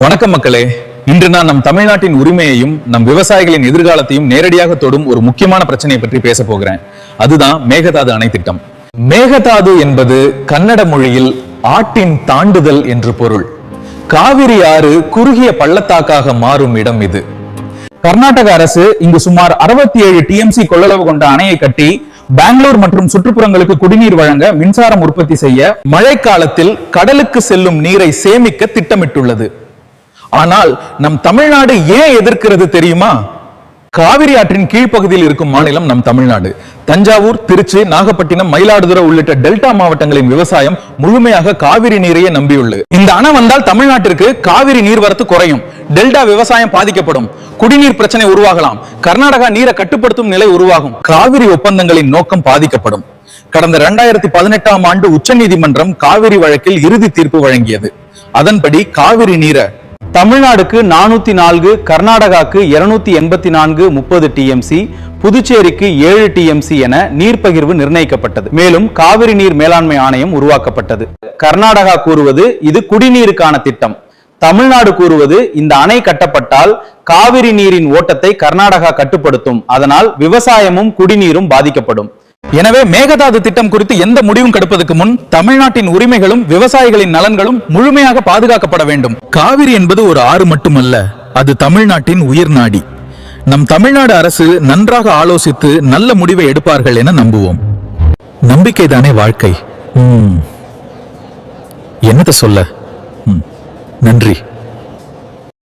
வணக்கம் மக்களே. இன்று நான் நம் தமிழ்நாட்டின் உரிமையையும் நம் விவசாயிகளின் எதிர்காலத்தையும் நேரடியாக தொடும் ஒரு முக்கியமான பிரச்சனையை பற்றி பேச போகிறேன். அதுதான் மேகதாது அணை திட்டம். மேகதாது என்பது கன்னட மொழியில் ஆட்டின் தாண்டுதல் என்று பொருள். காவிரி ஆறு குறுகிய பள்ளத்தாக்காக மாறும் இடம் இது. கர்நாடக அரசு இங்கு சுமார் 67 TMC கொள்ளளவு கொண்ட அணையை கட்டி பெங்களூர் மற்றும் சுற்றுப்புறங்களுக்கு குடிநீர் வழங்க மின்சாரம் உற்பத்தி செய்ய மழைக்காலத்தில் கடலுக்கு செல்லும் நீரை சேமிக்க திட்டமிட்டுள்ளது. ஆனால் நம் தமிழ்நாடு ஏன் எதிர்க்கிறது தெரியுமா? காவிரி ஆற்றின் கீழ்ப்பகுதியில் இருக்கும் மாநிலம் நம் தமிழ்நாடு. தஞ்சாவூர், திருச்சி, நாகப்பட்டினம், மயிலாடுதுறை உள்ளிட்ட டெல்டா மாவட்டங்களின் விவசாயம் முழுமையாக காவிரி நீரையே நம்பியுள்ளது. இந்த அணை வந்தால் தமிழ்நாட்டிற்கு காவிரி நீர்வரத்து குறையும், டெல்டா விவசாயம் பாதிக்கப்படும், குடிநீர் பிரச்சனை உருவாகலாம், கர்நாடகா நீரை கட்டுப்படுத்தும் நிலை உருவாகும், காவிரி ஒப்பந்தங்களின் நோக்கம் பாதிக்கப்படும். கடந்த 2018ஆம் ஆண்டு உச்சநீதிமன்றம் காவிரி வழக்கில் இறுதி தீர்ப்பு வழங்கியது. அதன்படி காவிரி நீரை தமிழ்நாடுக்கு 404, கர்நாடகாக்கு 284 30 TMC, புதுச்சேரிக்கு 7 TMC என நீர்ப்பகிர்வு நிர்ணயிக்கப்பட்டது. மேலும் காவிரி நீர் மேலாண்மை ஆணையம் உருவாக்கப்பட்டது. கர்நாடகா கூறுவது இது குடிநீருக்கான திட்டம். தமிழ்நாடு கூறுவது இந்த அணை கட்டப்பட்டால் காவிரி நீரின் ஓட்டத்தை கர்நாடகா கட்டுப்படுத்தும், அதனால் விவசாயமும் குடிநீரும் பாதிக்கப்படும். எனவே மேகதாது திட்டம் குறித்து எந்த முடிவும் கெடுப்பதற்கு முன் தமிழ்நாட்டின் உரிமைகளும் விவசாயிகளின் நலன்களும் முழுமையாக பாதுகாக்கப்பட வேண்டும். காவிரி என்பது ஒரு ஆறு மட்டுமல்ல, அது தமிழ்நாட்டின் உயிர் நாடி. நம் தமிழ்நாடு அரசு நன்றாக ஆலோசித்து நல்ல முடிவை எடுப்பார்கள் என நம்புவோம். நம்பிக்கைதானே வாழ்க்கை. என்னத்த சொல்ல. நன்றி.